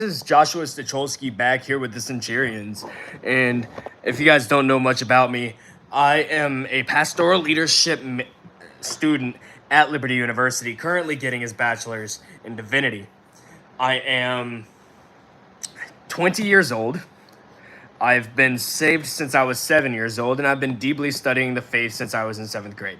is Joshua Stacholski back here with the Centurions. And if you guys don't know much about me, I am a pastoral leadership student at Liberty University, currently getting his bachelor's in divinity. I am 20 years old. I've been saved since I was 7 years old, and I've been deeply studying the faith since I was in 7th grade.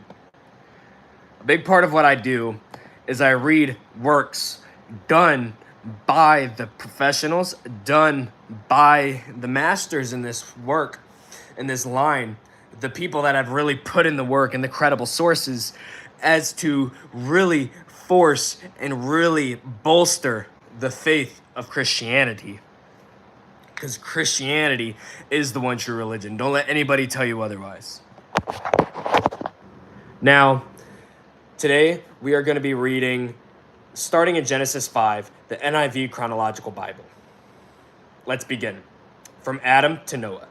A big part of what I do is I read works done by the professionals, done by the masters in this work, in this line, the people that have really put in the work and the credible sources, as to really force and really bolster the faith of Christianity. Because Christianity is the one true religion. Don't let anybody tell you otherwise. Now, today we are going to be reading, starting in Genesis 5, the NIV Chronological Bible. Let's begin. From Adam to Noah.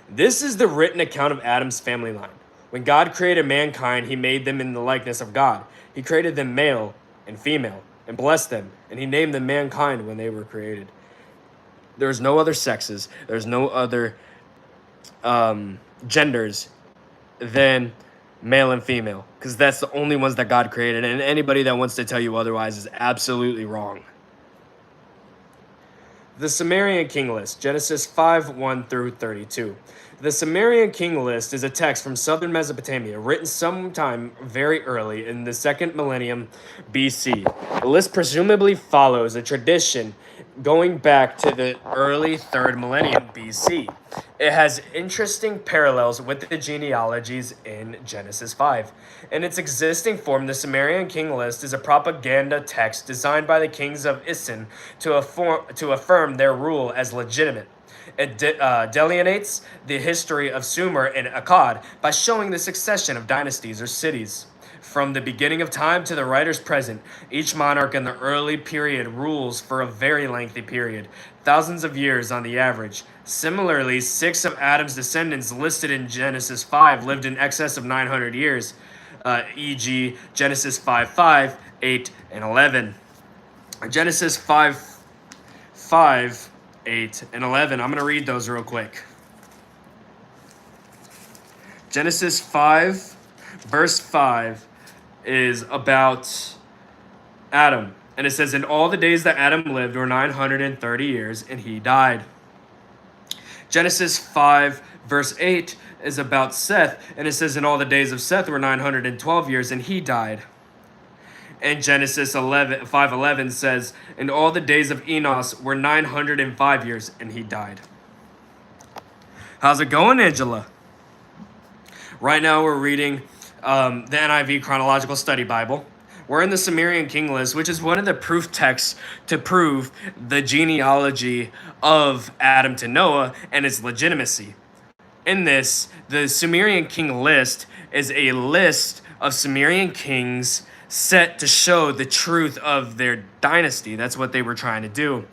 This is the written account of Adam's family line. When God created mankind, he made them in the likeness of God. He created them male and female and blessed them, and he named them mankind when they were created. There's no other sexes. There's no other genders than male and female, because that's the only ones that God created, and anybody that wants to tell you otherwise is absolutely wrong. The Sumerian king list, Genesis 5:1 through 32. The Sumerian king list is a text from southern Mesopotamia, written sometime very early in the 2nd millennium BC. The list presumably follows a tradition going back to the early 3rd millennium BC. It has interesting parallels with the genealogies in Genesis 5. In its existing form, the Sumerian king list is a propaganda text designed by the kings of Isin to affirm their rule as legitimate. It delineates the history of Sumer and Akkad by showing the succession of dynasties or cities. From the beginning of time to the writer's present, each monarch in the early period rules for a very lengthy period, thousands of years on the average. Similarly, 6 of Adam's descendants listed in Genesis 5 lived in excess of 900 years, e.g. Genesis 5:5, 8, and 11. Genesis 5:5, 8, and 11. I'm going to read those real quick. Genesis 5, verse 5 is about Adam. And it says, "And all the days that Adam lived were 930 years, and he died." Genesis 5, verse 8 is about Seth. And it says, "And all the days of Seth were 912 years, and he died." And Genesis 5:11 says, "And all the days of Enos were 905 years, and he died." How's it going, Angela? Right now we're reading the NIV Chronological Study Bible. We're in the Sumerian king list, which is one of the proof texts to prove the genealogy of Adam to Noah and its legitimacy. In this, the Sumerian king list is a list of Sumerian kings set to show the truth of their dynasty. That's what they were trying to do.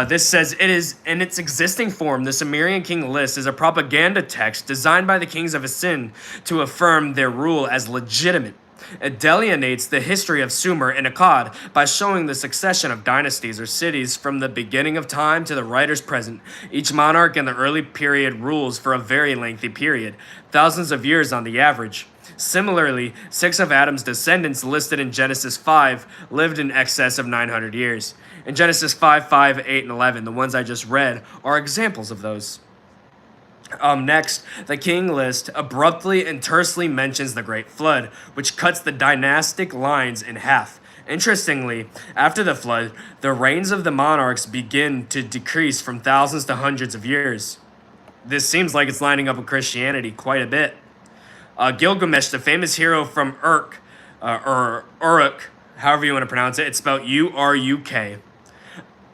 This says, "It is in its existing form, the Sumerian king list is a propaganda text designed by the kings of Asin to affirm their rule as legitimate. It delineates the history of Sumer and Akkad by showing the succession of dynasties or cities from the beginning of time to the writer's present. Each monarch in the early period rules for a very lengthy period, thousands of years on the average. Similarly, 6 of Adam's descendants listed in Genesis 5 lived in excess of 900 years. In Genesis 5:5, 8, and 11, the ones I just read, are examples of those. Next, the king list abruptly and tersely mentions the Great Flood, which cuts the dynastic lines in half. Interestingly, after the flood, the reigns of the monarchs begin to decrease from thousands to hundreds of years. This seems like it's lining up with Christianity quite a bit. Gilgamesh, the famous hero from Uruk, however you want to pronounce it, it's spelled Uruk,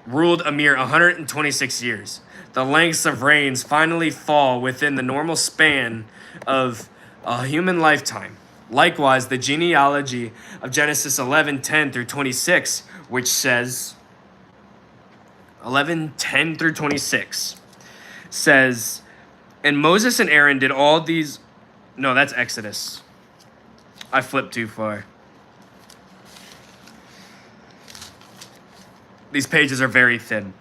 ruled a mere 126 years. The lengths of reigns finally fall within the normal span of a human lifetime. Likewise, the genealogy of Genesis 11:10 through 26, which says, 11:10 through 26, says, "And Moses and Aaron did all these..." No, that's Exodus. I flipped too far. These pages are very thin.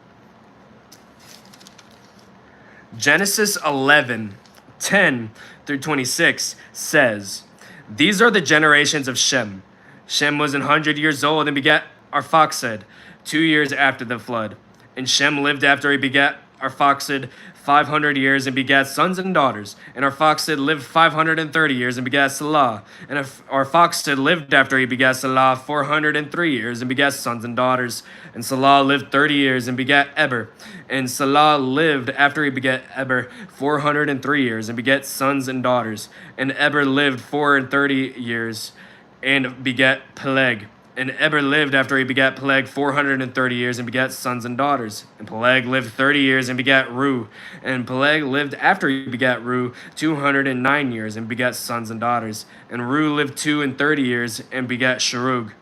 Genesis 11:10 through 26 says, "These are the generations of Shem. Shem was 100 years old and begat Arphaxad 2 years after the flood. And Shem lived after he begat Arphaxad 500 years and begat sons and daughters. And Arphaxad lived 530 years and begat Salah. And Arphaxad lived after he begat Salah 403 years and begat sons and daughters. And Salah lived 30 years and begat Eber. And Salah lived after he begat Eber 403 years and begat sons and daughters. And Eber lived 430 years and begat Peleg. And Eber lived after he begat Peleg 430 years and begat sons and daughters. And Peleg lived 30 years and begat Ru. And Peleg lived after he begat Ru 209 years and begat sons and daughters. And Ru lived 230 years and begat Sharug.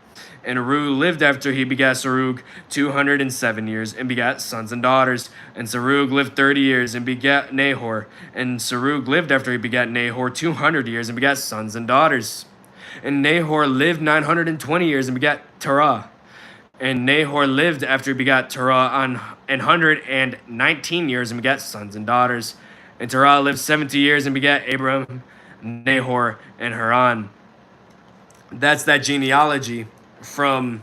And Ru lived after he begat Sarug 207 years and begat sons and daughters. And Sarug lived 30 years and begat Nahor. And Sarug lived after he begat Nahor 200 years and begat sons and daughters. And Nahor lived 920 years and begat Terah. And Nahor lived after he begat Terah 119 years and begat sons and daughters. And Terah lived 70 years and begat Abram, Nahor, and Haran." That's that genealogy from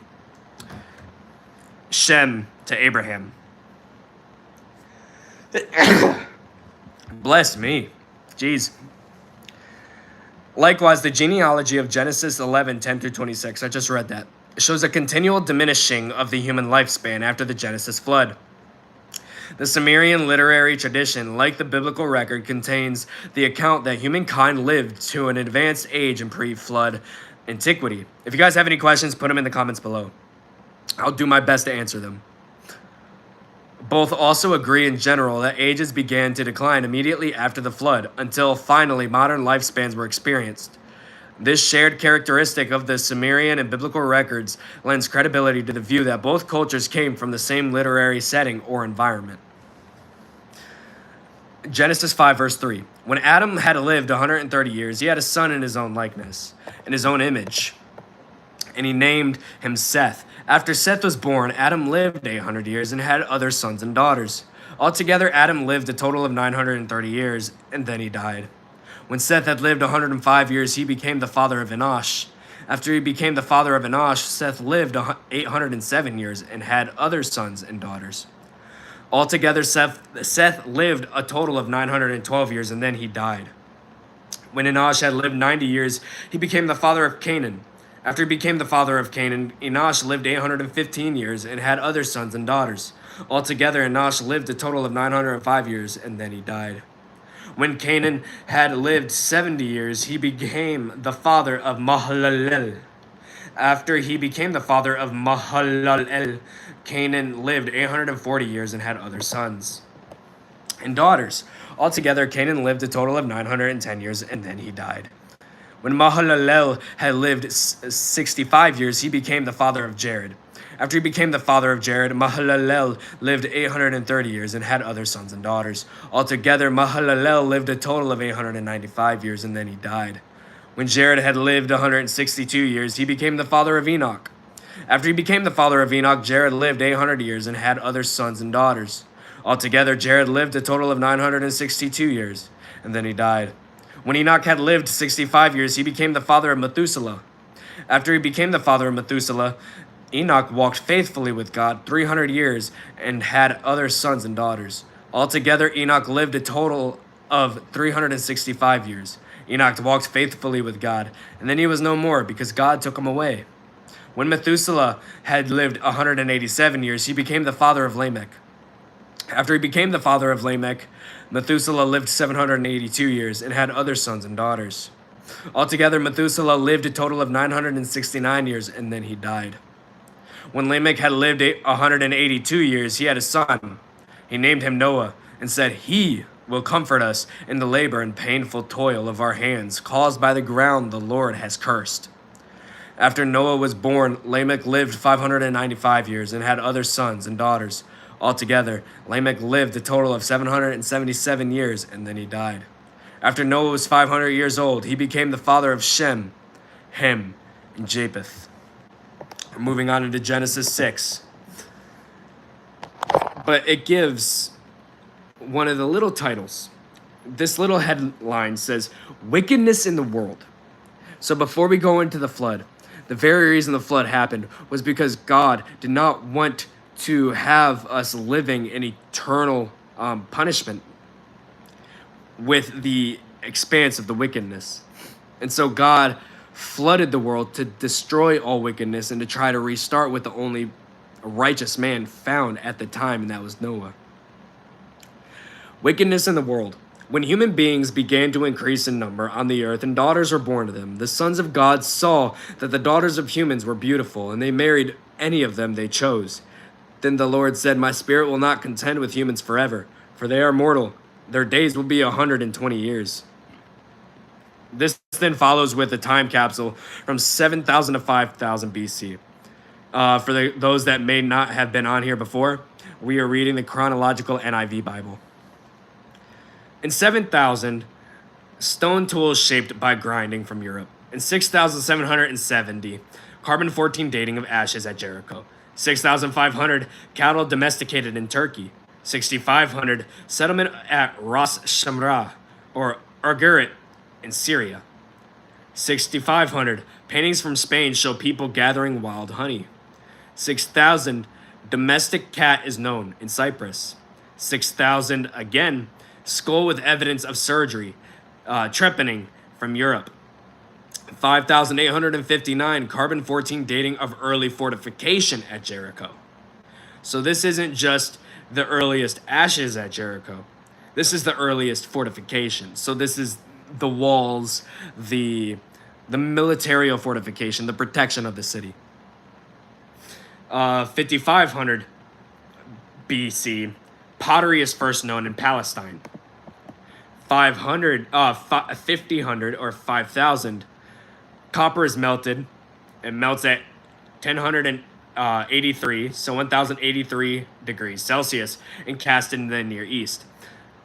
Shem to Abraham. Bless me. Jeez. Likewise, the genealogy of Genesis 11:10 through 26, I just read that, shows a continual diminishing of the human lifespan after the Genesis flood. The Sumerian literary tradition, like the biblical record, contains the account that humankind lived to an advanced age in pre-flood antiquity. If you guys have any questions, put them in the comments below. I'll do my best to answer them. Both also agree in general that ages began to decline immediately after the flood, until finally modern lifespans were experienced. This shared characteristic of the Sumerian and biblical records lends credibility to the view that both cultures came from the same literary setting or environment. Genesis 5 verse 3. When Adam had lived 130 years, he had a son in his own likeness, in his own image, and he named him Seth. After Seth was born, Adam lived 800 years and had other sons and daughters. Altogether, Adam lived a total of 930 years, and then he died. When Seth had lived 105 years, he became the father of Enosh. After he became the father of Enosh, Seth lived 807 years and had other sons and daughters. Altogether, Seth lived a total of 912 years, and then he died. When Enosh had lived 90 years, he became the father of Canaan. After he became the father of Canaan, Enosh lived 815 years and had other sons and daughters. Altogether, Enosh lived a total of 905 years, and then he died. When Canaan had lived 70 years, he became the father of Mahalalel. After he became the father of Mahalalel, Canaan lived 840 years and had other sons and daughters. Altogether, Canaan lived a total of 910 years, and then he died. When Mahalalel had lived 65 years, he became the father of Jared. After he became the father of Jared, Mahalalel lived 830 years and had other sons and daughters. Altogether, Mahalalel lived a total of 895 years, and then he died. When Jared had lived 162 years, he became the father of Enoch. After he became the father of Enoch, Jared lived 800 years and had other sons and daughters. Altogether, Jared lived a total of 962 years, and then he died. When Enoch had lived 65 years, he became the father of Methuselah. After he became the father of Methuselah, Enoch walked faithfully with God 300 years and had other sons and daughters. Altogether, Enoch lived a total of 365 years. Enoch walked faithfully with God, and then he was no more because God took him away. When Methuselah had lived 187 years, he became the father of Lamech. After he became the father of Lamech, Methuselah lived 782 years and had other sons and daughters. Altogether, Methuselah lived a total of 969 years, and then he died. When Lamech had lived 182 years, he had a son. He named him Noah and said, "He will comfort us in the labor and painful toil of our hands, caused by the ground the Lord has cursed." After Noah was born, Lamech lived 595 years and had other sons and daughters. Altogether, Lamech lived a total of 777 years, and then he died. After Noah was 500 years old, he became the father of Shem, Ham, and Japheth. Moving on into Genesis 6. but it gives one of the little titles. This little headline says, "Wickedness in the World." So before we go into the flood, the very reason the flood happened was because God did not want to have us living in eternal punishment with the expanse of the wickedness. And so God flooded the world to destroy all wickedness and to try to restart with the only righteous man found at the time, and that was Noah. Wickedness in the world. When human beings began to increase in number on the earth and daughters were born to them, the sons of God saw that the daughters of humans were beautiful, and they married any of them they chose. Then the Lord said, "My spirit will not contend with humans forever, for they are mortal. Their days will be 120 years." This then follows with a time capsule from 7,000 to 5,000 BC. For those that may not have been on here before, we are reading the Chronological NIV Bible. In 7,000, stone tools shaped by grinding from Europe. In 6,770, carbon-14 dating of ashes at Jericho. 6,500, cattle domesticated in Turkey. 6,500, settlement at Ras Shamra, or Argerit, in Syria. 6,500, paintings from Spain show people gathering wild honey. 6,000, domestic cat is known in Cyprus. 6,000, again, skull with evidence of surgery, trepanning from Europe. 5,859, carbon-14 dating of early fortification at Jericho. So this isn't just the earliest ashes at Jericho. This is the earliest fortification. So this is the walls, the military fortification, the protection of the city. 5,500 BC, pottery is first known in Palestine. 5,000 or 5,000, copper is melted. It melts at 1083, so 1083 degrees Celsius, and cast in the Near East.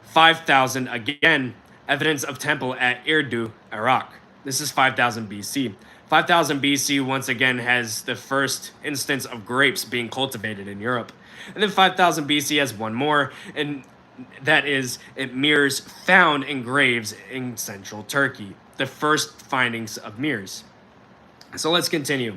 5,000, again, evidence of temple at Urdu, Iraq. This is 5,000 BC. 5,000 BC, once again, has the first instance of grapes being cultivated in Europe. And then 5,000 BC has one more, and that is, it mirrors found in graves in central Turkey. The first findings of mirrors. So let's continue.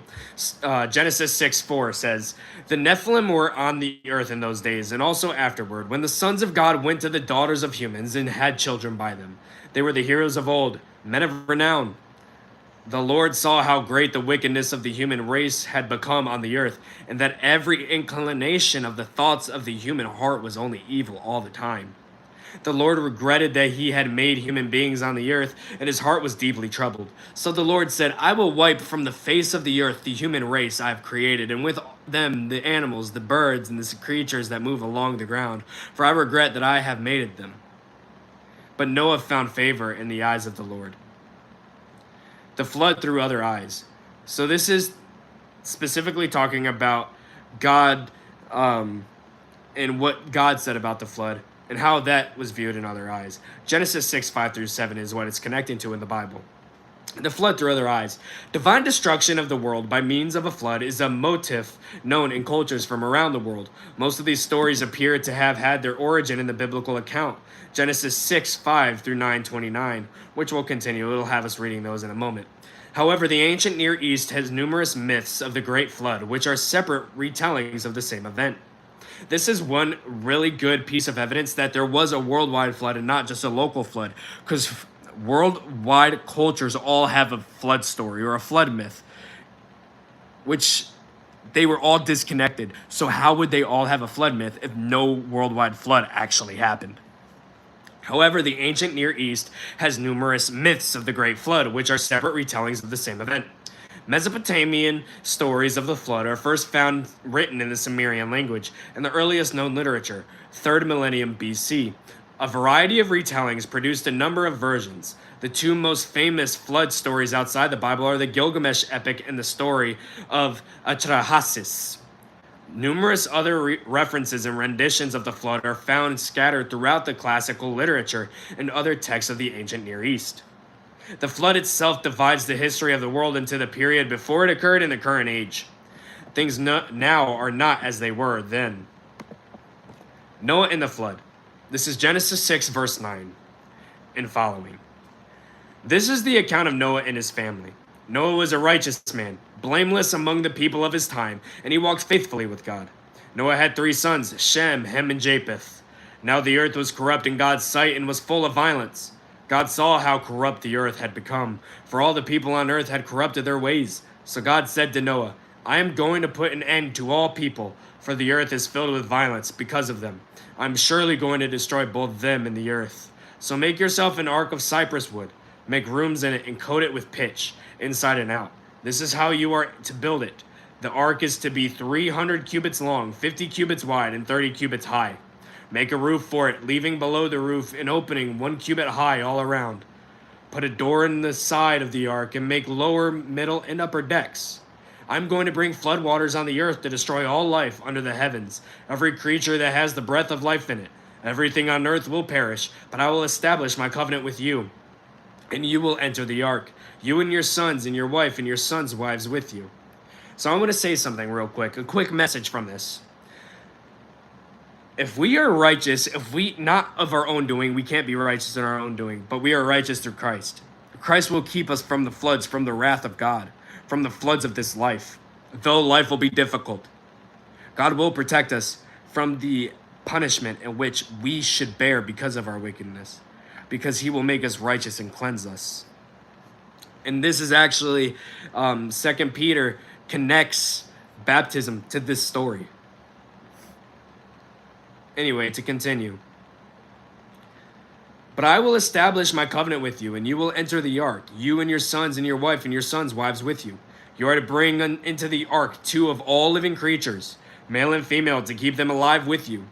Genesis 6:4 says, "The Nephilim were on the earth in those days, and also afterward, when the sons of God went to the daughters of humans and had children by them. They were the heroes of old, men of renown. The Lord saw how great the wickedness of the human race had become on the earth, and that every inclination of the thoughts of the human heart was only evil all the time. The Lord regretted that he had made human beings on the earth, and his heart was deeply troubled. So the Lord said, I will wipe from the face of the earth the human race I have created, and with them the animals, the birds, and the creatures that move along the ground, for I regret that I have made them. But Noah found favor in the eyes of the Lord." The flood through other eyes. So this is specifically talking about God and what God said about the flood and how that was viewed in other eyes. Genesis 6:5-7 is what it's connecting to in the Bible. The flood through other eyes. Divine destruction of the world by means of a flood is a motif known in cultures from around the world. Most of these stories appear to have had their origin in the biblical account. Genesis 6:5-9:29, which will continue. It'll have us reading those in a moment. However, the ancient Near East has numerous myths of the Great Flood, which are separate retellings of the same event. This is one really good piece of evidence that there was a worldwide flood and not just a local flood, because worldwide cultures all have a flood story or a flood myth, which they were all disconnected. So how would they all have a flood myth if no worldwide flood actually happened? However, the ancient Near East has numerous myths of the Great Flood, which are separate retellings of the same event. Mesopotamian stories of the flood are first found written in the Sumerian language and the earliest known literature, 3rd millennium BC. A variety of retellings produced a number of versions. The two most famous flood stories outside the Bible are the Gilgamesh epic and the story of Atrahasis. Numerous other references and renditions of the flood are found scattered throughout the classical literature and other texts of the ancient Near East. The flood itself divides the history of the world into the period before it occurred and the current age. Things now are not as they were then. Noah and the flood. This is Genesis 6, verse 9 and following. This is the account of Noah and his family. Noah was a righteous man, blameless among the people of his time, and he walked faithfully with God. Noah had 3 sons, Shem, Ham, and Japheth. Now the earth was corrupt in God's sight and was full of violence. God saw how corrupt the earth had become, for all the people on earth had corrupted their ways. So God said to Noah, I am going to put an end to all people, for the earth is filled with violence because of them. I am surely going to destroy both them and the earth. So make yourself an ark of cypress wood. Make rooms in it and coat it with pitch, inside and out. This is how you are to build it. The ark is to be 300 cubits long, 50 cubits wide, and 30 cubits high. Make a roof for it, leaving below the roof an opening 1 cubit high all around. Put a door in the side of the ark and make lower, middle, and upper decks. I'm going to bring floodwaters on the earth to destroy all life under the heavens, every creature that has the breath of life in it. Everything on earth will perish, but I will establish my covenant with you. And you will enter the ark, you and your sons and your wife and your sons' wives with you. So I'm going to say something real quick, a quick message from this. If we are righteous, if we, not of our own doing, we can't be righteous in our own doing, but we are righteous through Christ. Christ will keep us from the floods, from the wrath of God, from the floods of this life. Though life will be difficult, God will protect us from the punishment in which we should bear because of our wickedness, because he will make us righteous and cleanse us. And this is actually, 2 Peter connects baptism to this story. Anyway, to continue. But I will establish my covenant with you, and you will enter the ark, you and your sons and your wife and your sons' wives with you. You are to bring into the ark 2 of all living creatures, male and female, to keep them alive with you.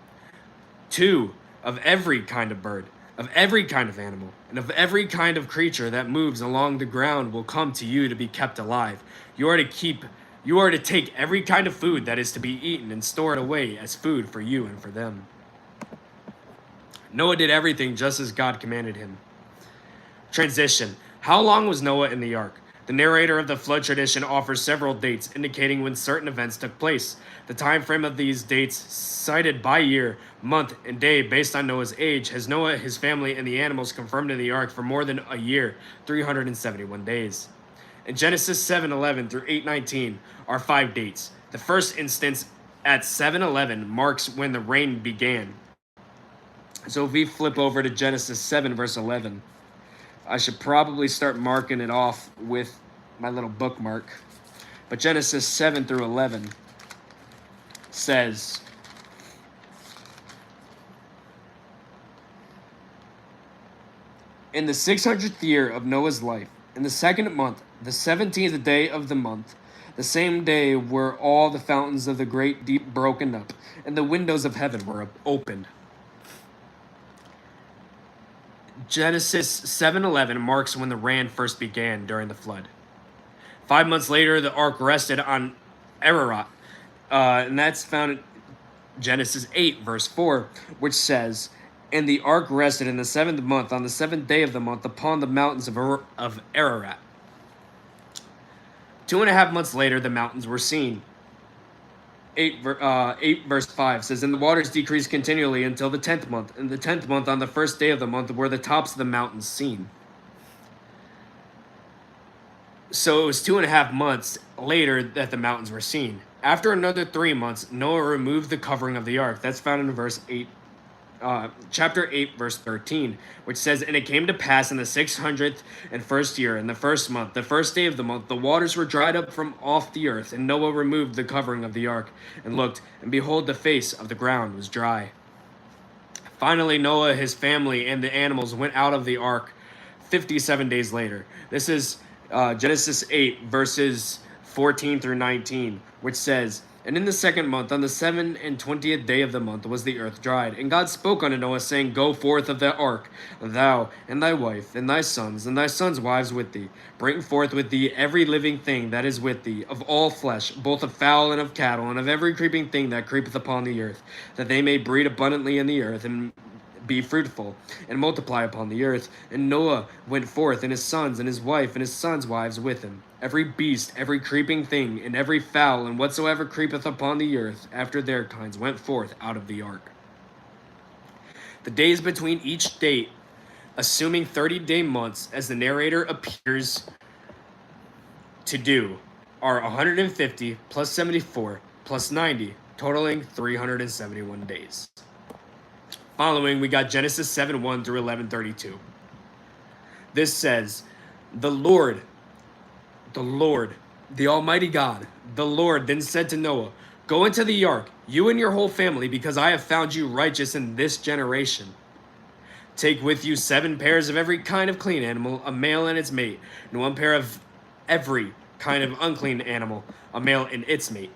2 of every kind of bird, of every kind of animal, and of every kind of creature that moves along the ground will come to you to be kept alive. You are to take every kind of food that is to be eaten and store it away as food for you and for them. Noah did everything just as God commanded him. Transition. How long was Noah in the ark? The narrator of the flood tradition offers several dates indicating when certain events took place. The time frame of these dates, cited by year, month, and day based on Noah's age, has Noah, his family, and the animals confirmed in the ark for more than a year, 371 days. In Genesis 7:11 through 8:19 are 5 dates. The first instance at 7:11 marks when the rain began. So if we flip over to Genesis 7 verse 11, I should probably start marking it off with my little bookmark. But Genesis 7 through 11 says, in the 600th year of Noah's life, in the 2nd month, the 17th day of the month, the same day were all the fountains of the great deep broken up, and the windows of heaven were opened. Genesis 7:11 marks when the rain first began during the flood. 5 months later, the ark rested on Ararat, and that's found in Genesis 8, verse 4, which says, and the ark rested in the 7th month, on the 7th day of the month, upon the mountains of Ararat. 2.5 months later, the mountains were seen. 8 verse 5 says, and the waters decreased continually until the 10th month. In the 10th month, on the first day of the month, were the tops of the mountains seen. So it was 2.5 months later that the mountains were seen. After another 3 months, Noah removed the covering of the ark. That's found in verse 8. Chapter 8, verse 13, which says, and it came to pass in the 601st year, in the 1st month, the 1st day of the month, the waters were dried up from off the earth, and Noah removed the covering of the ark, and looked, and behold, the face of the ground was dry. Finally, Noah, his family, and the animals went out of the ark 57 days later. This is Genesis 8, verses 14 through 19, which says, and in the 2nd month, on the 27th day of the month, was the earth dried. And God spoke unto Noah, saying, go forth of the ark, thou, and thy wife, and thy sons wives with thee. Bring forth with thee every living thing that is with thee, of all flesh, both of fowl and of cattle, and of every creeping thing that creepeth upon the earth, that they may breed abundantly in the earth, and be fruitful, and multiply upon the earth. And Noah went forth, and his sons, and his wife, and his sons' wives with him. Every beast, every creeping thing, and every fowl, and whatsoever creepeth upon the earth, after their kinds, went forth out of the ark. The days between each date, assuming 30-day months, as the narrator appears to do, are 150 plus 74 plus 90, totaling 371 days. Following, we got Genesis 7:1 through 11:32. This says, the Lord, the Almighty God, the Lord then said to Noah, go into the ark, you and your whole family, because I have found you righteous in this generation. Take with you 7 pairs of every kind of clean animal, a male and its mate, and 1 pair of every kind of unclean animal, a male and its mate,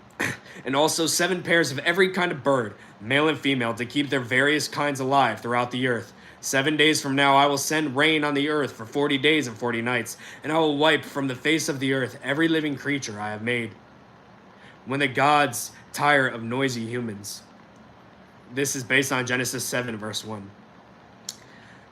and also 7 pairs of every kind of bird, male and female, to keep their various kinds alive throughout the earth. 7 days from now I will send rain on the earth for 40 days and 40 nights, and I will wipe from the face of the earth every living creature I have made. When the gods tire of noisy humans. This is based on Genesis 7, verse 1.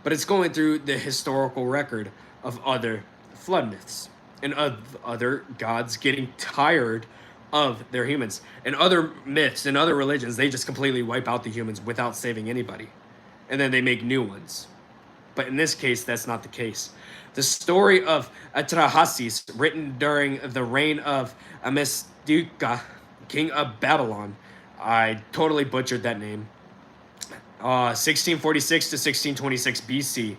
But it's going through the historical record of other flood myths and of other gods getting tired of their humans. And other myths and other religions, they just completely wipe out the humans without saving anybody. And then they make new ones. But in this case, that's not the case. The story of Atrahasis, written during the reign of Amesduka, king of Babylon, I totally butchered that name, 1646 to 1626 BC,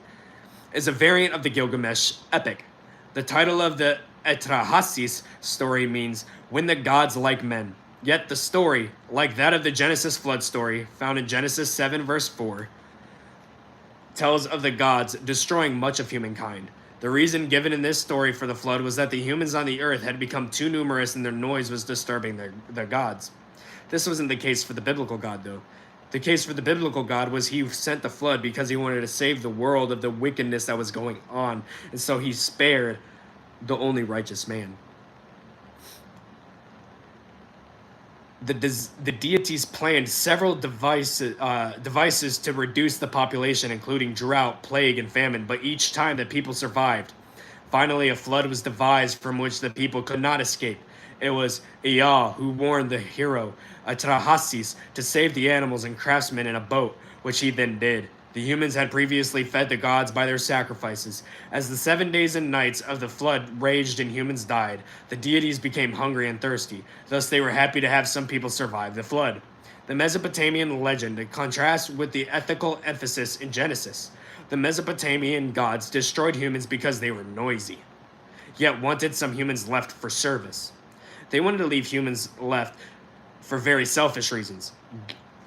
is a variant of the Gilgamesh epic. The title of the Atrahasis story means when the gods like men. Yet the story, like that of the Genesis flood story, found in Genesis 7 verse 4, tells of the gods destroying much of humankind. The reason given in this story for the flood was that the humans on the earth had become too numerous and their noise was disturbing their gods. This wasn't the case for the biblical God, though. The case for the biblical God was he sent the flood because he wanted to save the world of the wickedness that was going on, and so he spared the only righteous man. The deities planned several devices to reduce the population, including drought, plague, and famine, but each time the people survived. Finally, a flood was devised from which the people could not escape. It was Ea who warned the hero Atrahasis to save the animals and craftsmen in a boat, which he then did. The humans had previously fed the gods by their sacrifices. As the 7 days and nights of the flood raged and humans died, the deities became hungry and thirsty. Thus they were happy to have some people survive the flood. The Mesopotamian legend contrasts with the ethical emphasis in Genesis. The Mesopotamian gods destroyed humans because they were noisy, yet wanted some humans left for service. They wanted to leave humans left for very selfish reasons.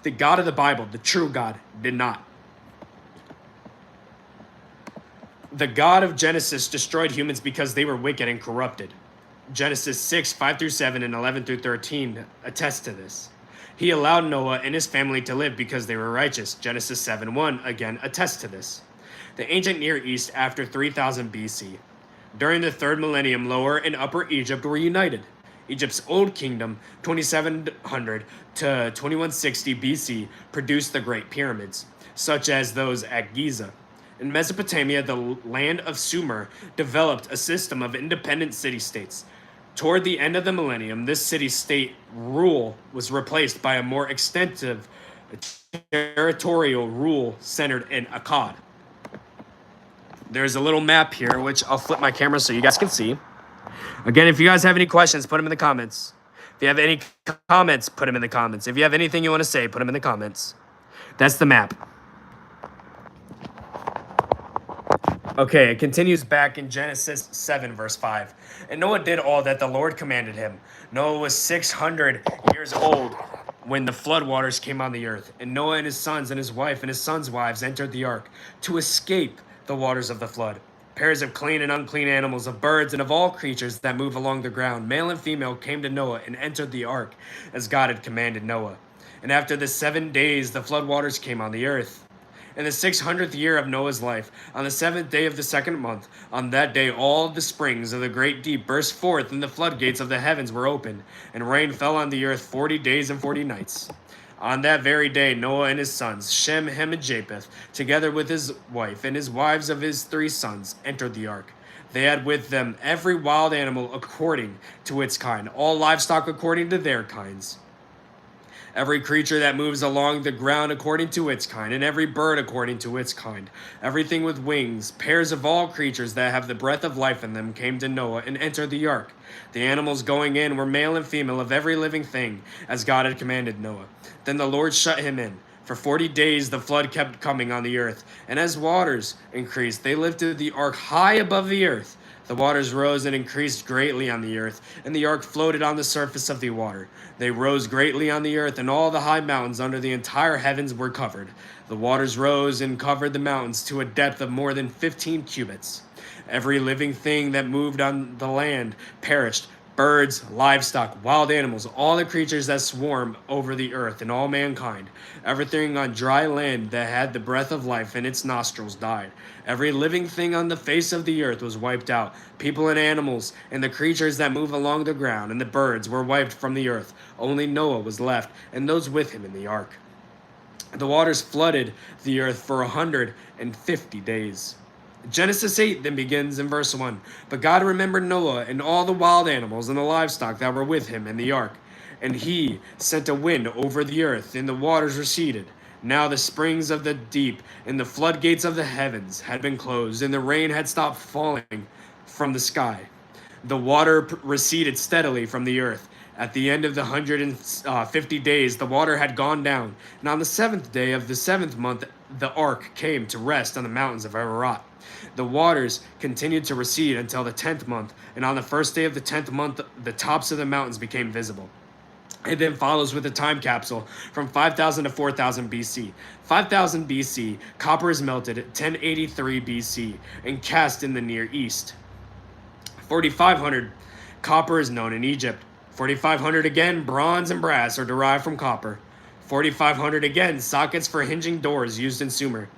The God of the Bible, the true God, did not. The God of Genesis destroyed humans because they were wicked and corrupted. Genesis 6, 5 through 7 and 11 through 13 attest to this. He allowed Noah and his family to live because they were righteous. Genesis 7:1 again attests to this. The ancient Near East after 3000 BC. During the 3rd millennium, Lower and Upper Egypt were united. Egypt's Old Kingdom, 2700 to 2160 BC, produced the Great Pyramids, such as those at Giza. In Mesopotamia, the land of Sumer developed a system of independent city-states. Toward the end of the millennium, this city-state rule was replaced by a more extensive territorial rule centered in Akkad. There's a little map here, which I'll flip my camera so you guys can see. Again, if you guys have any questions, put them in the comments. If you have any comments, put them in the comments. If you have anything you want to say, put them in the comments. That's the map. Okay, it continues back in Genesis 7, verse 5. And Noah did all that the Lord commanded him. Noah was 600 years old when the floodwaters came on the earth. And Noah and his sons and his wife and his sons' wives entered the ark to escape the waters of the flood. Pairs of clean and unclean animals, of birds, and of all creatures that move along the ground, male and female, came to Noah and entered the ark, as God had commanded Noah. And after the 7 days, the floodwaters came on the earth. In the 600th year of Noah's life, on the 7th day of the 2nd month, on that day all the springs of the great deep burst forth, and the floodgates of the heavens were opened, and rain fell on the earth 40 days and 40 nights. On that very day, Noah and his sons, Shem, Ham, and Japheth, together with his wife and his wives of his 3 sons, entered the ark. They had with them every wild animal according to its kind, all livestock according to their kinds. Every creature that moves along the ground according to its kind, and every bird according to its kind. Everything with wings, pairs of all creatures that have the breath of life in them came to Noah and entered the ark. The animals going in were male and female of every living thing, as God had commanded Noah. Then the Lord shut him in. For 40 days the flood kept coming on the earth, and as waters increased, they lifted the ark high above the earth. The waters rose and increased greatly on the earth, and the ark floated on the surface of the water. They rose greatly on the earth, and all the high mountains under the entire heavens were covered. The waters rose and covered the mountains to a depth of more than 15 cubits. Every living thing that moved on the land perished. Birds, livestock, wild animals, all the creatures that swarm over the earth, and all mankind. Everything on dry land that had the breath of life in its nostrils died. Every living thing on the face of the earth was wiped out. People and animals, and the creatures that move along the ground, and the birds were wiped from the earth. Only Noah was left, and those with him in the ark. The waters flooded the earth for 150 days. Genesis 8 then begins in verse 1. But God remembered Noah and all the wild animals and the livestock that were with him in the ark. And he sent a wind over the earth, and the waters receded. Now the springs of the deep and the floodgates of the heavens had been closed, and the rain had stopped falling from the sky. The water receded steadily from the earth. At the end of the 150 days, the water had gone down. And on the 7th day of the 7th month, the ark came to rest on the mountains of Ararat. The waters continued to recede until the 10th month, and on the first day of the 10th month, the tops of the mountains became visible. It then follows with a time capsule from 5000 to 4000 BC. 5000 BC, copper is melted at 1083 BC and cast in the Near East. 4500, copper is known in Egypt. 4500 again, bronze and brass are derived from copper. 4500 again, sockets for hinging doors used in Sumer.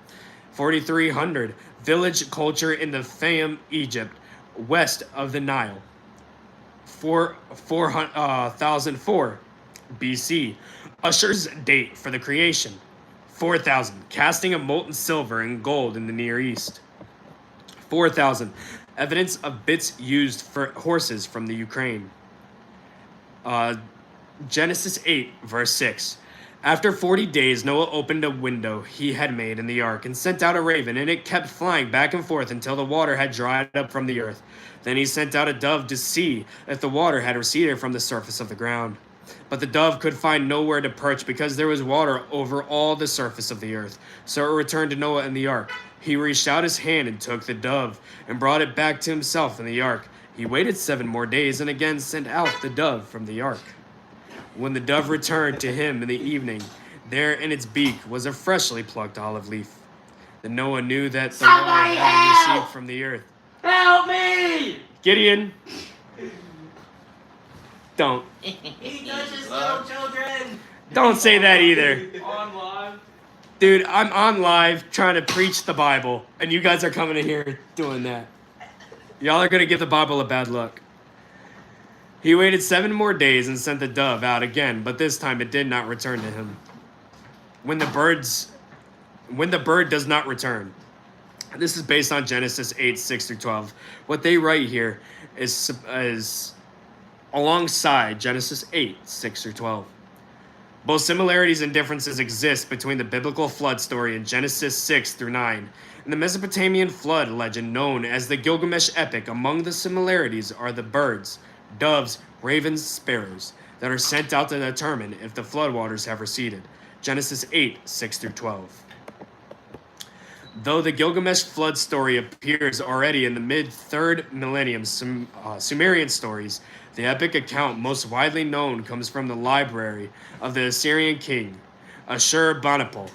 4300, village culture in the Fayum, Egypt, west of the Nile. 4004 BC, Usher's date for the creation. 4000, casting of molten silver and gold in the Near East. 4000, evidence of bits used for horses from the Ukraine. Genesis 8, verse 6. After 40 days, Noah opened a window he had made in the ark and sent out a raven, and it kept flying back and forth until the water had dried up from the earth. Then he sent out a dove to see if the water had receded from the surface of the ground. But the dove could find nowhere to perch because there was water over all the surface of the earth. So it returned to Noah in the ark. He reached out his hand and took the dove and brought it back to himself in the ark. He waited 7 more days and again sent out the dove from the ark. When the dove returned to him in the evening, there in its beak was a freshly plucked olive leaf. Then Noah knew that the water had received from the earth. Help me! Gideon, don't. He touches little children! Don't say that either. On live. Dude, I'm on live trying to preach the Bible, and you guys are coming in here doing that. Y'all are going to give the Bible a bad look. He waited 7 more days and sent the dove out again, but this time it did not return to him. When the bird does not return. This is based on Genesis 8, 6 through 12. What they write here is alongside Genesis 8, 6 through 12. Both similarities and differences exist between the biblical flood story in Genesis 6 through 9 and the Mesopotamian flood legend known as the Gilgamesh epic. Among the similarities are the birds, doves, ravens, sparrows that are sent out to determine if the floodwaters have receded. Genesis 8, 6 through 12. Though the Gilgamesh flood story appears already in the mid-3rd millennium Sumerian stories, the epic account most widely known comes from the library of the Assyrian king Ashurbanipal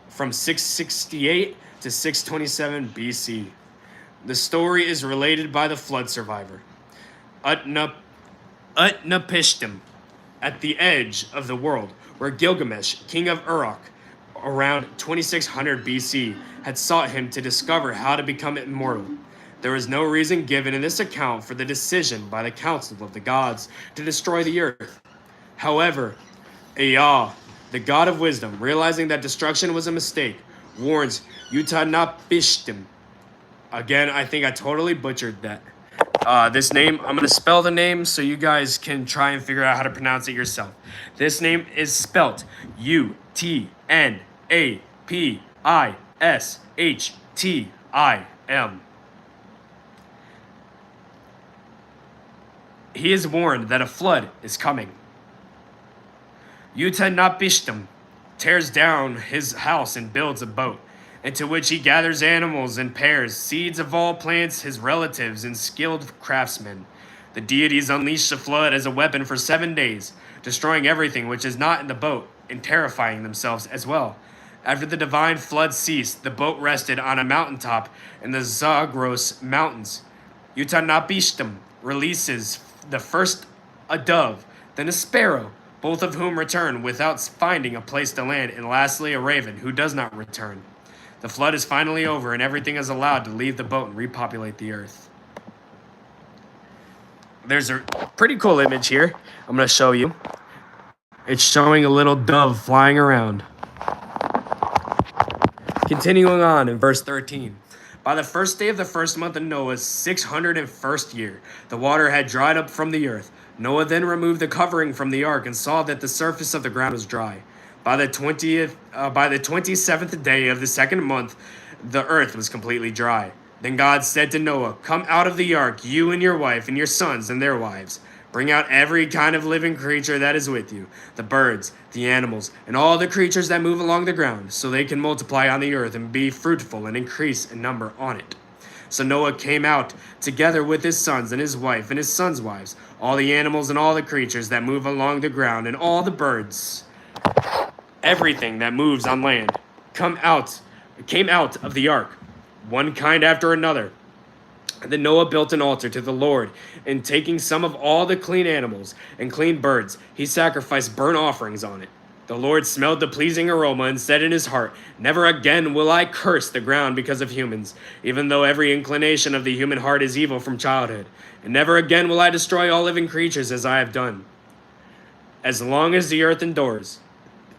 from 668 to 627 BC. The story is related by the flood survivor Utnapishtim at the edge of the world, where Gilgamesh, king of Uruk, around 2600 BC, had sought him to discover how to become immortal. There is no reason given in this account for the decision by the council of the gods to destroy the earth. However, Ea, the god of wisdom, realizing that destruction was a mistake, warns Utnapishtim. Again, I think I totally butchered that. This name, I'm going to spell the name so you guys can try and figure out how to pronounce it yourself. This name is spelt Utnapishtim. He is warned that a flood is coming. Utnapishtim tears down his house and builds a boat, into which he gathers animals in pairs, seeds of all plants, his relatives, and skilled craftsmen. The deities unleash the flood as a weapon for 7 days, destroying everything which is not in the boat, and terrifying themselves as well. After the divine flood ceased, the boat rested on a mountaintop in the Zagros Mountains. Utnapishtim releases the first a dove, then a sparrow, both of whom return without finding a place to land, and lastly a raven who does not return. The flood is finally over, and everything is allowed to leave the boat and repopulate the earth. There's a pretty cool image here I'm going to show you. It's showing a little dove flying around. Continuing on in verse 13. By the first day of the first month of Noah's 601st year, the water had dried up from the earth. Noah then removed the covering from the ark and saw that the surface of the ground was dry. By the 27th day of the second month, the earth was completely dry. Then God said to Noah, "Come out of the ark, you and your wife and your sons and their wives. Bring out every kind of living creature that is with you, the birds, the animals, and all the creatures that move along the ground, so they can multiply on the earth and be fruitful and increase in number on it." So Noah came out together with his sons and his wife and his sons' wives, all the animals and all the creatures that move along the ground, and all the birds. Everything that moves on land came out of the ark, one kind after another. Then Noah built an altar to the Lord, and taking some of all the clean animals and clean birds, he sacrificed burnt offerings on it. The Lord smelled the pleasing aroma and said in his heart, "Never again will I curse the ground because of humans, even though every inclination of the human heart is evil from childhood. And never again will I destroy all living creatures as I have done. As long as the earth endures,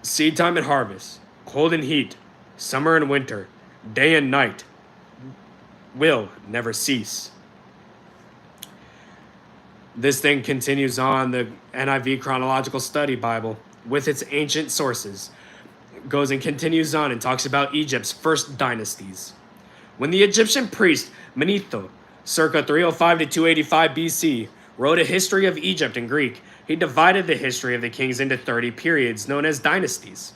seed time and harvest, cold and heat, summer and winter, day and night, will never cease." This thing continues on. The NIV Chronological Study Bible, with its ancient sources, goes and continues on and talks about Egypt's first dynasties. When the Egyptian priest Manetho, circa 305 to 285 BC, wrote a history of Egypt in Greek, he divided the history of the kings into 30 periods known as dynasties.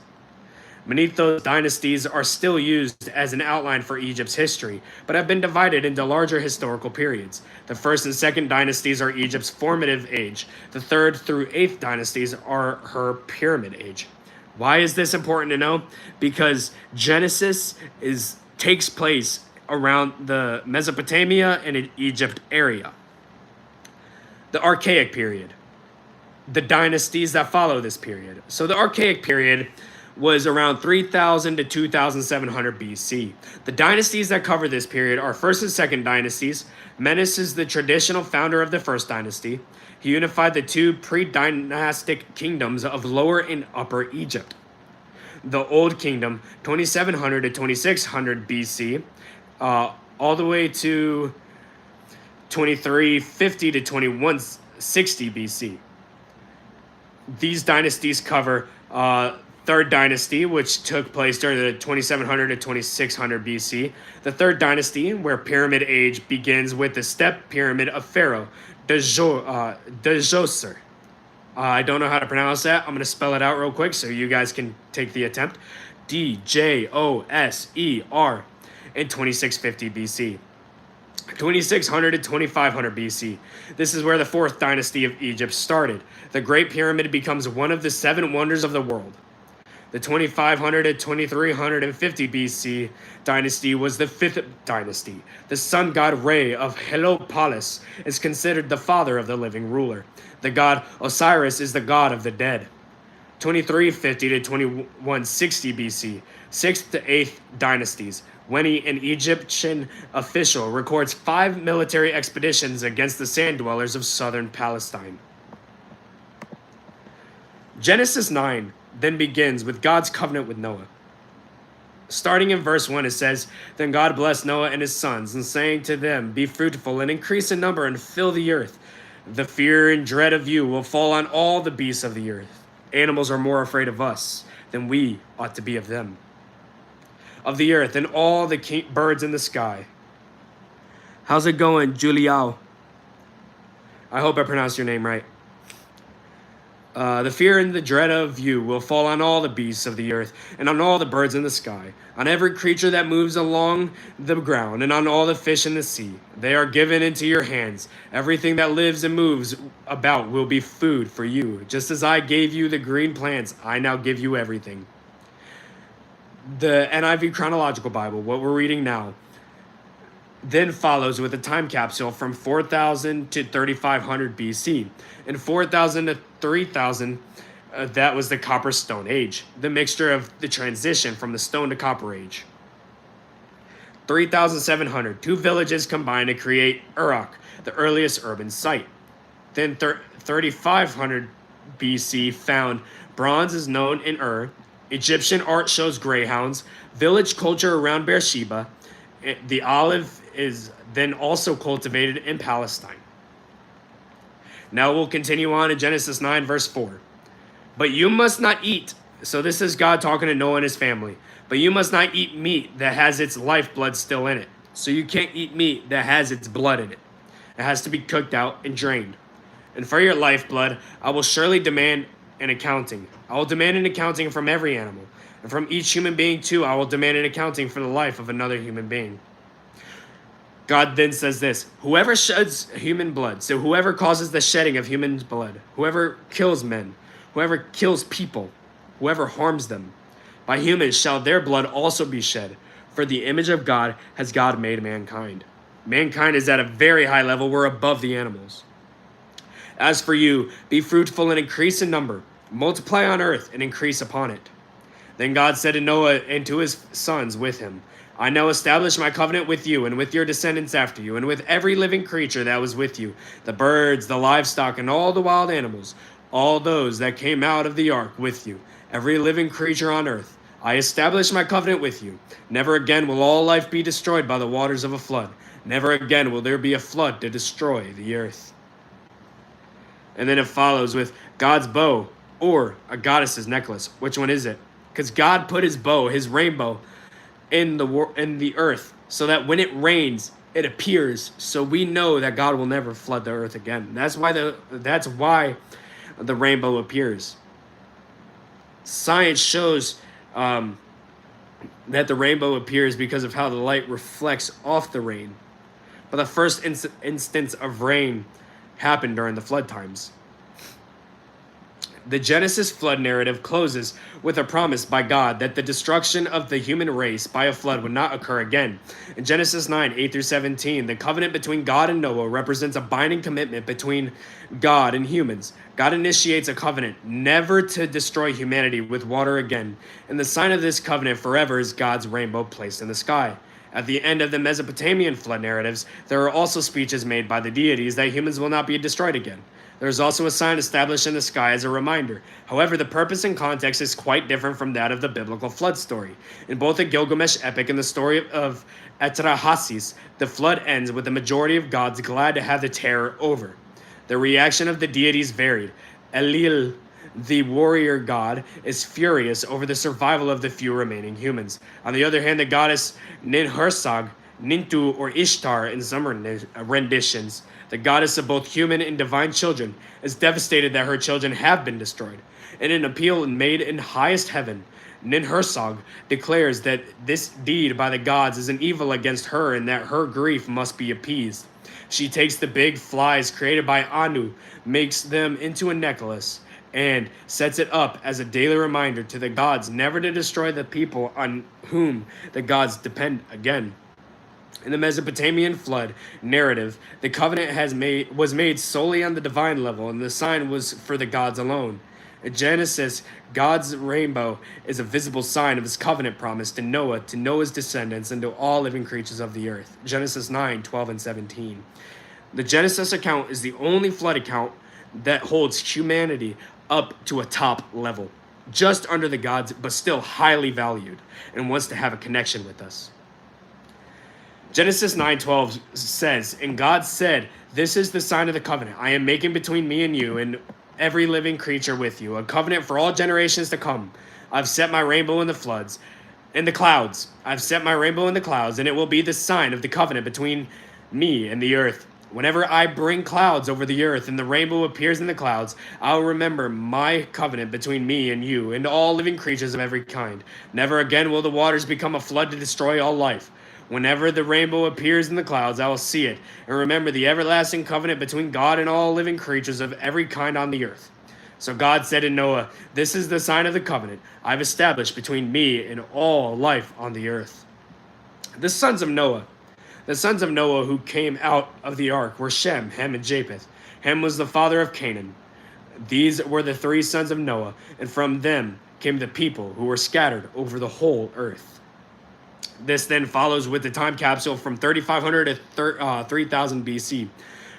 Manetho's dynasties are still used as an outline for Egypt's history, but have been divided into larger historical periods. The first and second dynasties are Egypt's formative age. The third through eighth dynasties are her pyramid age. Why is this important to know? Because Genesis takes place around the Mesopotamia and Egypt area. The Archaic period. The dynasties that follow this period. So the Archaic period was around 3000 to 2700 BC. The dynasties that cover this period are first and second dynasties. Menes is the traditional founder of the first dynasty. He unified the two pre-dynastic kingdoms of Lower and Upper Egypt. The Old Kingdom, 2700 to 2600 BC, all the way to 2350 to 2160 BC. These dynasties cover Third Dynasty, which took place during the 2700 to 2600 BC. The Third Dynasty, where Pyramid Age begins with the step pyramid of Pharaoh, Djoser. I don't know how to pronounce that. I'm going to spell it out real quick so you guys can take the attempt. Djoser in 2650 BC. 2600 to 2500 BC. This is where the Fourth Dynasty of Egypt started. The Great Pyramid becomes one of the seven wonders of the world. The 2500 to 2350 BC dynasty was the Fifth Dynasty. The sun god Re of Heliopolis is considered the father of the living ruler. The god Osiris is the god of the dead. 2350 to 2160 BC, 6th to 8th dynasties. Weni, an Egyptian official, records 5 military expeditions against the sand dwellers of southern Palestine. Genesis 9 then begins with God's covenant with Noah. Starting in verse 1, it says, Then God blessed Noah and his sons, and saying to them, Be fruitful and increase in number and fill the earth. The fear and dread of you will fall on all the beasts of the earth. Animals are more afraid of us than we ought to be of them. Of the earth and all the birds in the sky. How's it going, Juliao? I hope I pronounced your name right. The fear and the dread of you will fall on all the beasts of the earth, and on all the birds in the sky, on every creature that moves along the ground, and on all the fish in the sea. They are given into your hands. Everything that lives and moves about will be food for you. Just as I gave you the green plants, I now give you everything. The NIV Chronological Bible, what we're reading now, then follows with a time capsule from 4000 to 3500 BC. In 4000 to 3000, that was the Copper Stone Age, the mixture of the transition from the Stone to Copper Age. 3700, two villages combined to create Uruk, the earliest urban site. Then 3500 BC found bronze is known in Ur. Egyptian art shows greyhounds. Village culture around Beersheba. The olive is then also cultivated in Palestine. Now we'll continue on in Genesis 9, verse 4. But you must not eat. So this is God talking to Noah and his family. But you must not eat meat that has its lifeblood still in it. So you can't eat meat that has its blood in it. It has to be cooked out and drained. And for your lifeblood, I will surely demand an accounting. I will demand an accounting from every animal. And from each human being too, I will demand an accounting for the life of another human being. God then says this, whoever sheds human blood, so whoever causes the shedding of human blood, whoever kills men, whoever kills people, whoever harms them, by humans shall their blood also be shed. For the image of God has God made mankind. Mankind is at a very high level. We're above the animals. As for you, be fruitful and increase in number. Multiply on earth and increase upon it. Then God said to Noah and to his sons with him, I now establish my covenant with you and with your descendants after you, and with every living creature that was with you, the birds, the livestock, and all the wild animals, all those that came out of the ark with you, every living creature on earth. I establish my covenant with you. Never again will all life be destroyed by the waters of a flood. Never again will there be a flood to destroy the earth. And then it follows with God's bow, or a goddess's necklace. Which one is it? Because God put his bow, his rainbow, in the earth, so that when it rains, it appears. So we know that God will never flood the earth again. That's why the rainbow appears. Science shows that the rainbow appears because of how the light reflects off the rain. But the first instance of rain happened during the flood times. The Genesis flood narrative closes with a promise by God that the destruction of the human race by a flood would not occur again. In Genesis 9, 8 through 17, the covenant between God and Noah represents a binding commitment between God and humans. God initiates a covenant never to destroy humanity with water again, and the sign of this covenant forever is God's rainbow placed in the sky. At the end of the Mesopotamian flood narratives, there are also speeches made by the deities that humans will not be destroyed again. There is also a sign established in the sky as a reminder. However, the purpose and context is quite different from that of the biblical flood story. In both the Gilgamesh epic and the story of Atrahasis, the flood ends with the majority of gods glad to have the terror over. The reaction of the deities varied. Enlil, the warrior god, is furious over the survival of the few remaining humans. On the other hand, the goddess Ninhursag, Nintu, or Ishtar in some renditions, the goddess of both human and divine children, is devastated that her children have been destroyed. In an appeal made in highest heaven, Ninhursag declares that this deed by the gods is an evil against her and that her grief must be appeased. She takes the big flies created by Anu, makes them into a necklace, and sets it up as a daily reminder to the gods never to destroy the people on whom the gods depend again. In the Mesopotamian flood narrative, the covenant was made solely on the divine level, and the sign was for the gods alone. In Genesis, God's rainbow is a visible sign of his covenant promise to Noah, to Noah's descendants, and to all living creatures of the earth. Genesis 9, 12, and 17. The Genesis account is the only flood account that holds humanity up to a top level. just under the gods, but still highly valued, and wants to have a connection with us. Genesis 9:12 says, "And God said, 'This is the sign of the covenant I am making between me and you and every living creature with you, a covenant for all generations to come. I've set my rainbow in the floods, in the clouds. I've set my rainbow in the clouds, and it will be the sign of the covenant between me and the earth. Whenever I bring clouds over the earth and the rainbow appears in the clouds, I'll remember my covenant between me and you and all living creatures of every kind. Never again will the waters become a flood to destroy all life. Whenever the rainbow appears in the clouds, I will see it and remember the everlasting covenant between God and all living creatures of every kind on the earth.' So God said to Noah, 'This is the sign of the covenant I've established between me and all life on the earth.'" The sons of Noah. The sons of Noah who came out of the ark were Shem, Ham, and Japheth. Ham was the father of Canaan. These were the three sons of Noah, and from them came the people who were scattered over the whole earth. This then follows with the time capsule from 3500 to 3000 BC.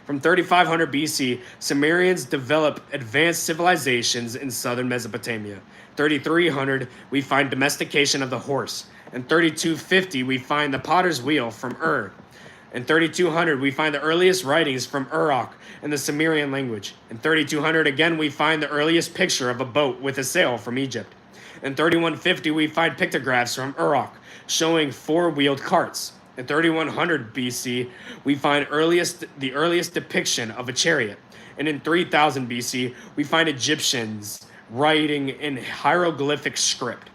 From 3500 BC, Sumerians develop advanced civilizations in southern Mesopotamia. 3300, we find domestication of the horse. In 3250, we find the potter's wheel from Ur. In 3200, we find the earliest writings from Uruk in the Sumerian language. In 3200, again, we find the earliest picture of a boat with a sail from Egypt. In 3150, we find pictographs from Uruk showing four-wheeled carts. In 3100 BC, we find the earliest depiction of a chariot. And in 3000 BC, we find Egyptians writing in hieroglyphic script.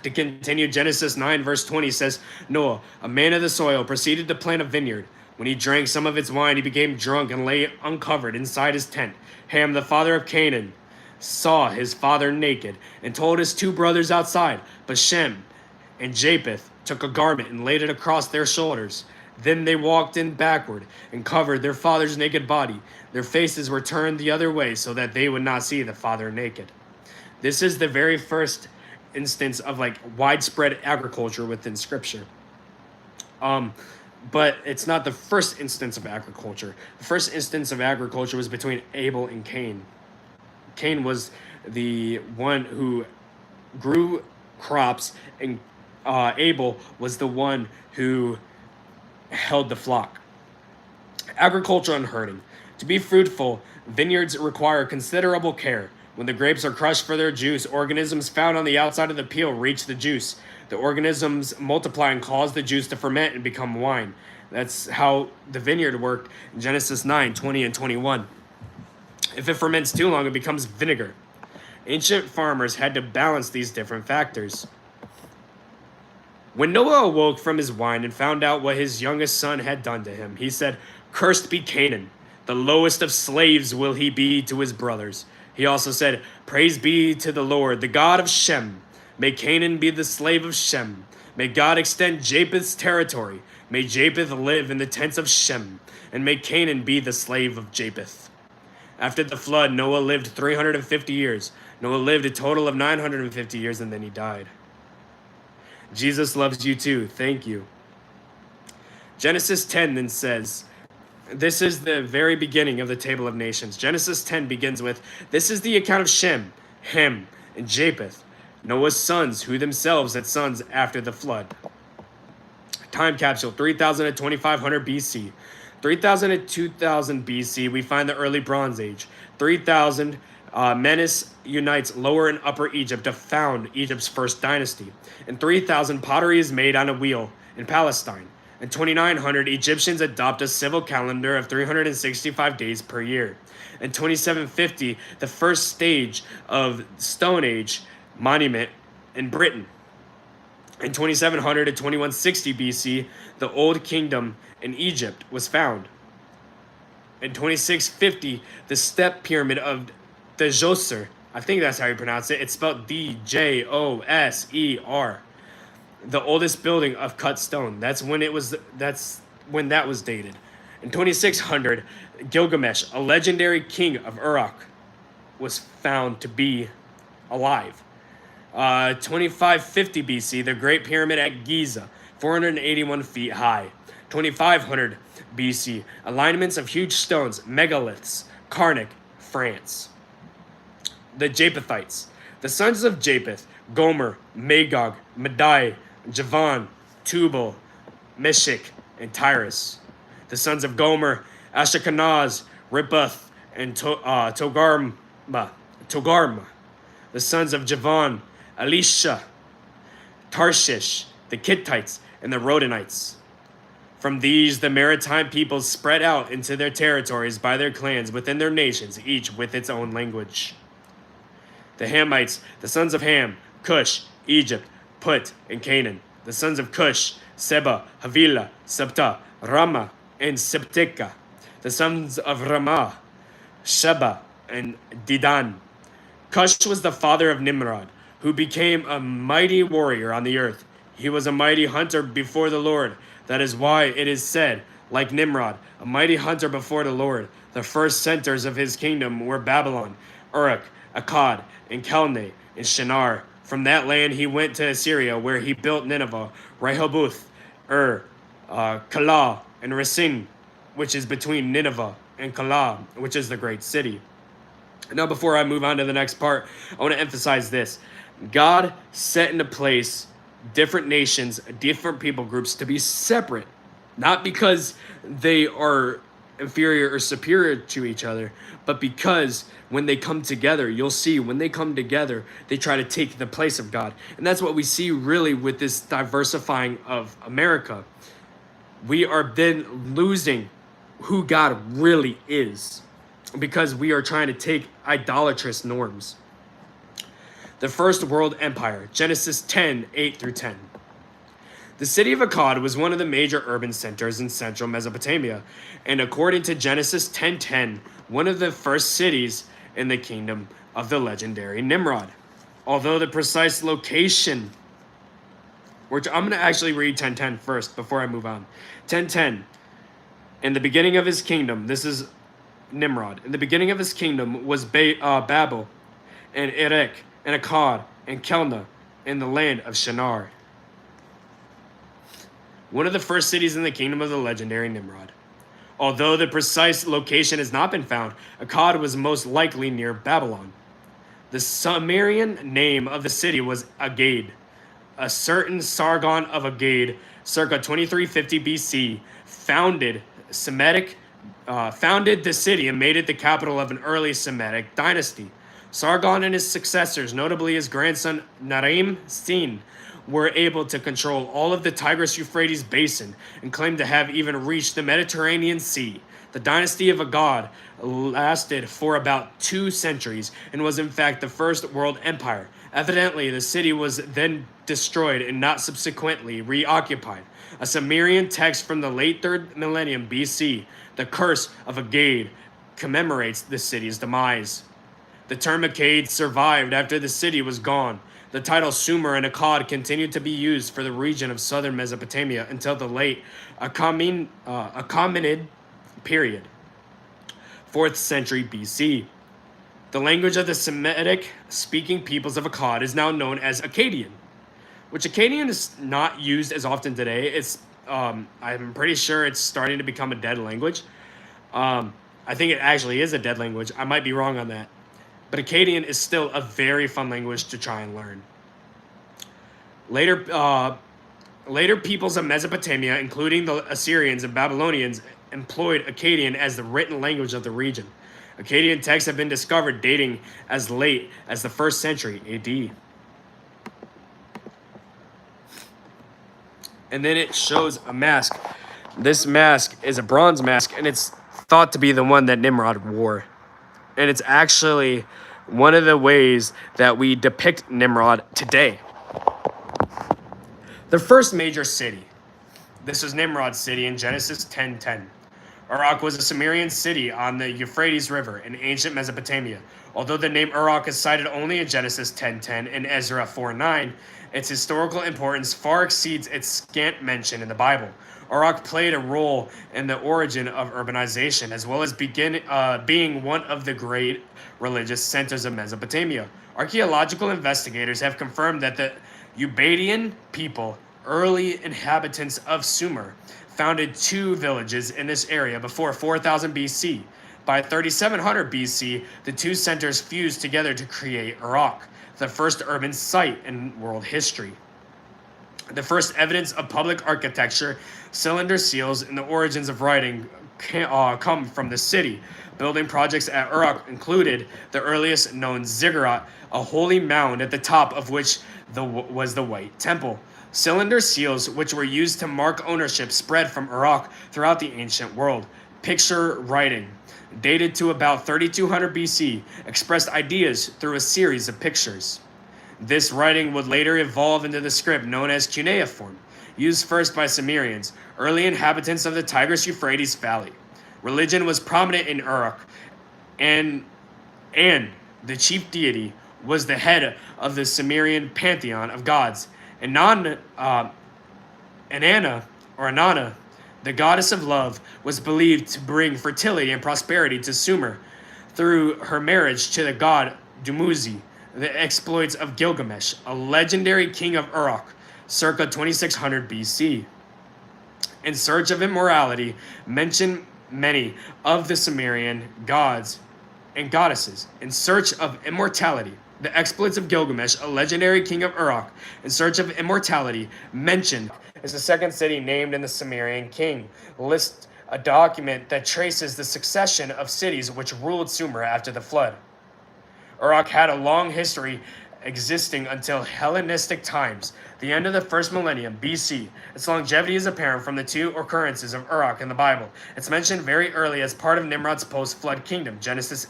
To continue, Genesis 9 verse 20 says, "Noah, a man of the soil, proceeded to plant a vineyard. When he drank some of its wine, he became drunk and lay uncovered inside his tent. Ham, the father of Canaan, saw his father naked and told his two brothers outside. But Shem and Japheth took a garment and laid it across their shoulders. Then they walked in backward and covered their father's naked body. Their faces were turned the other way so that they would not see the father naked." This is the very first instance of widespread agriculture within scripture. But it's not the first instance of agriculture. The first instance of agriculture was between Abel and Cain. Cain was the one who grew crops, and Abel was the one who held the flock. Agriculture and herding. To be fruitful, vineyards require considerable care. When the grapes are crushed for their juice, organisms found on the outside of the peel reach the juice. The organisms multiply and cause the juice to ferment and become wine. That's how the vineyard worked in Genesis 9, 20 and 21. If it ferments too long, it becomes vinegar. Ancient farmers had to balance these different factors. When Noah awoke from his wine and found out what his youngest son had done to him, he said, "Cursed be Canaan. The lowest of slaves will he be to his brothers." He also said, "Praise be to the Lord, the God of Shem. May Canaan be the slave of Shem. May God extend Japheth's territory. May Japheth live in the tents of Shem. And may Canaan be the slave of Japheth." After the flood, Noah lived 350 years. Noah lived a total of 950 years, and then he died. Jesus loves you too. Thank you. Genesis 10 then says, this is the very beginning of the Table of Nations. Genesis 10 begins with, "This is the account of Shem, Ham, and Japheth, Noah's sons, who themselves had sons after the flood." Time capsule, 3000 to 2500 BC. 3000 to 2000 BC, we find the early Bronze Age. 3000, Menes unites Lower and Upper Egypt to found Egypt's first dynasty. In 3000, pottery is made on a wheel in Palestine. In 2900, Egyptians adopt a civil calendar of 365 days per year. In 2750, the first stage of Stone Age monument in Britain. In 2700 to 2160 BC, the Old Kingdom in Egypt was found. In 2650, the step pyramid of Djoser, I think that's how you pronounce it. It's spelled Djoser. The oldest building of cut stone. That's when that was dated. In 2600, Gilgamesh, a legendary king of Uruk, was found to be alive. 2550 BC, the Great Pyramid at Giza, 481 feet high. 2500 BC, alignments of huge stones, megaliths, Karnak, France. The Japhethites. The sons of Japheth, Gomer, Magog, Madai, Javan, Tubal, Meshach, and Tyrus. The sons of Gomer, Ashkenaz, Rippath, and Togarma. The sons of Javan, Elisha, Tarshish, the Kittites, and the Rodanites. From these, the maritime peoples spread out into their territories by their clans within their nations, each with its own language. The Hamites, the sons of Ham, Cush, Egypt, Put, and Canaan. The sons of Cush, Seba, Havilah, Sabta, Ramah, and Septika. The sons of Ramah, Sheba, and Dedan. Cush was the father of Nimrod, who became a mighty warrior on the earth. He was a mighty hunter before the Lord. That is why it is said, like Nimrod, a mighty hunter before the Lord. The first centers of his kingdom were Babylon, Uruk, Akkad, and Calneh, and Shinar. From that land he went to Assyria, where he built Nineveh, Rehoboth, Calah, and Racine, which is between Nineveh and Calah, which is the great city. Now, before I move on to the next part, I want to emphasize this. God set into place different nations, different people groups to be separate, not because they are inferior or superior to each other, but because when they come together, you'll see when they come together, they try to take the place of God. And that's what we see really with this diversifying of America. We are then losing who God really is because we are trying to take idolatrous norms. The First World Empire, Genesis 10, 8 through 10. The city of Akkad was one of the major urban centers in central Mesopotamia, and according to Genesis 10:10, one of the first cities in the kingdom of the legendary Nimrod. Although the precise location, which I'm going to actually read 10:10 first before I move on. 10:10, in the beginning of his kingdom, this is Nimrod. In the beginning of his kingdom was Babel, and Erech, and Akkad, and Kelna, in the land of Shinar. One of the first cities in the kingdom of the legendary Nimrod. Although the precise location has not been found, Akkad was most likely near Babylon. The Sumerian name of the city was Agade. A certain Sargon of Agade, circa 2350 BC, founded the city and made it the capital of an early Semitic dynasty. Sargon and his successors, notably his grandson Naram Sin, were able to control all of the Tigris-Euphrates basin and claimed to have even reached the Mediterranean Sea. The dynasty of Agad lasted for about 2 centuries and was in fact the first world empire. Evidently, the city was then destroyed and not subsequently reoccupied. A Sumerian text from the late 3rd millennium BC, the Curse of Agade, commemorates the city's demise. The term Akkad survived after the city was gone. The title Sumer and Akkad continued to be used for the region of southern Mesopotamia until the late Achaemenid period, 4th century BC. The language of the Semitic-speaking peoples of Akkad is now known as Akkadian, which Akkadian is not used as often today. It's I'm pretty sure it's starting to become a dead language. I think it actually is a dead language. I might be wrong on that. But Akkadian is still a very fun language to try and learn. Later peoples of Mesopotamia, including the Assyrians and Babylonians, employed Akkadian as the written language of the region. Akkadian texts have been discovered dating as late as the 1st century AD. And then it shows a mask. This mask is a bronze mask, and it's thought to be the one that Nimrod wore. And it's actually one of the ways that we depict Nimrod today. The first major city. This was Nimrod's city in Genesis 10:10. Uruk was a Sumerian city on the Euphrates River in ancient Mesopotamia. Although the name Uruk is cited only in Genesis 10:10 and Ezra 4:9, its historical importance far exceeds its scant mention in the Bible. Uruk played a role in the origin of urbanization, as well as being one of the great religious centers of Mesopotamia. Archaeological investigators have confirmed that the Ubaidian people, early inhabitants of Sumer, founded 2 villages in this area before 4000 BC. By 3700 BC, the two centers fused together to create Iraq, the first urban site in world history. The first evidence of public architecture, cylinder seals, and the origins of writing come from the city. Building projects at Uruk included the earliest known ziggurat, a holy mound at the top of which was the White Temple. Cylinder seals, which were used to mark ownership, spread from Iraq throughout the ancient world. Picture writing, dated to about 3200 BC, expressed ideas through a series of pictures. This writing would later evolve into the script known as cuneiform, used first by Sumerians, early inhabitants of the Tigris-Euphrates Valley. Religion was prominent in Uruk, and the chief deity was the head of the Sumerian pantheon of gods. Inanna, the goddess of love, was believed to bring fertility and prosperity to Sumer through her marriage to the god Dumuzi. The exploits of Gilgamesh, a legendary king of Uruk, circa 2600 BC. In search of immortality, mention many of the Sumerian gods and goddesses. In search of immortality, the exploits of Gilgamesh, a legendary king of Uruk, in search of immortality, mentioned is the second city named in the Sumerian king list, a document that traces the succession of cities which ruled Sumer after the flood. Uruk had a long history existing until Hellenistic times, the end of the first millennium BC. Its longevity is apparent from the two occurrences of Uruk in the Bible. It's mentioned very early as part of Nimrod's post-flood kingdom, Genesis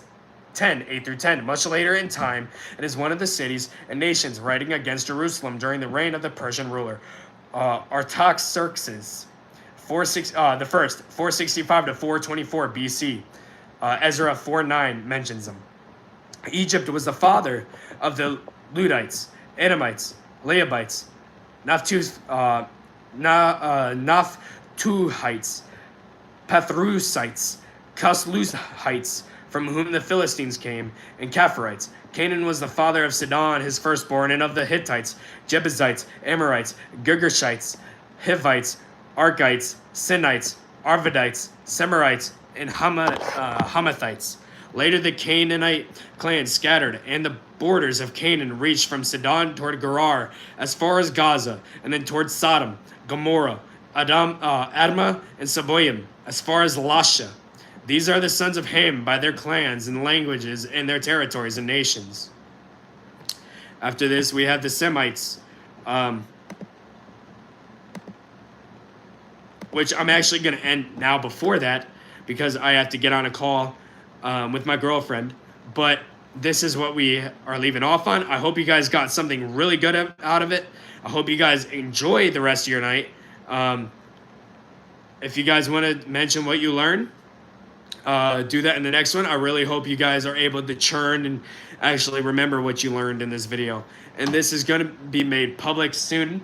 10, 8-10. Much later in time, it is one of the cities and nations writing against Jerusalem during the reign of the Persian ruler Artaxerxes, the first, 465 to 424 BC. Ezra 4:9 mentions them. Egypt was the father of the Ludites, Edomites, Leabites, Naphtuhites, Pathrusites, Cusluhites, from whom the Philistines came, and Capharites. Canaan was the father of Sidon, his firstborn, and of the Hittites, Jebusites, Amorites, Girgashites, Hivites, Arkites, Sinites, Arvadites, Semarites, and Hamathites. Later, the Canaanite clans scattered, and the borders of Canaan reached from Sidon toward Gerar as far as Gaza, and then toward Sodom, Gomorrah, Admah, and Seboim as far as Lasha. These are the sons of Ham by their clans and languages and their territories and nations. After this, we have the Semites, which I'm actually going to end now before that because I have to get on a call with my girlfriend. But this is what we are leaving off on. I hope you guys got something really good out of it. I hope you guys enjoy the rest of your night. If you guys want to mention what you learned, do that in the next one. I really hope you guys are able to churn and actually remember what you learned in this video. And this is going to be made public soon.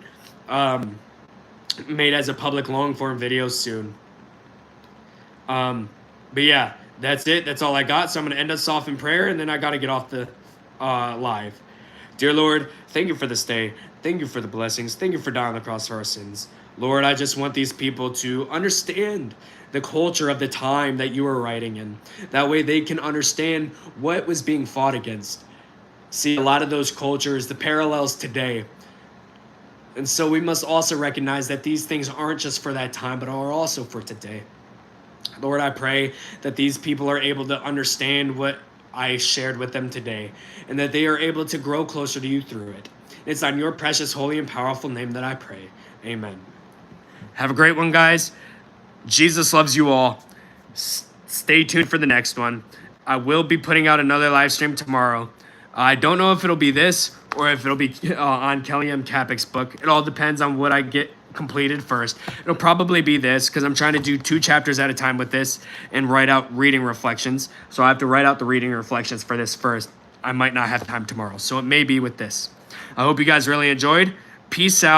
Made as a public long form video soon. But yeah, that's it. That's all I got. So I'm going to end us off in prayer, and then I got to get off the live. Dear Lord, thank you for this day. Thank you for the blessings. Thank you for dying on the cross for our sins. Lord, I just want these people to understand the culture of the time that you were writing in. That way they can understand what was being fought against. See, a lot of those cultures, the parallels today. And so we must also recognize that these things aren't just for that time, but are also for today. Lord, I pray that these people are able to understand what I shared with them today, and that they are able to grow closer to you through it. It's on your precious, holy, and powerful name that I pray. Amen. Have a great one, guys. Jesus loves you all. Stay tuned for the next one. I will be putting out another live stream tomorrow. I don't know if it'll be this or if it'll be on Kelly M. Kapik's book. It all depends on what I get completed first. It'll probably be this because I'm trying to do 2 chapters at a time with this and write out reading reflections. So I have to write out the reading reflections for this first. I might not have time tomorrow, so it may be with this. I hope you guys really enjoyed. Peace out.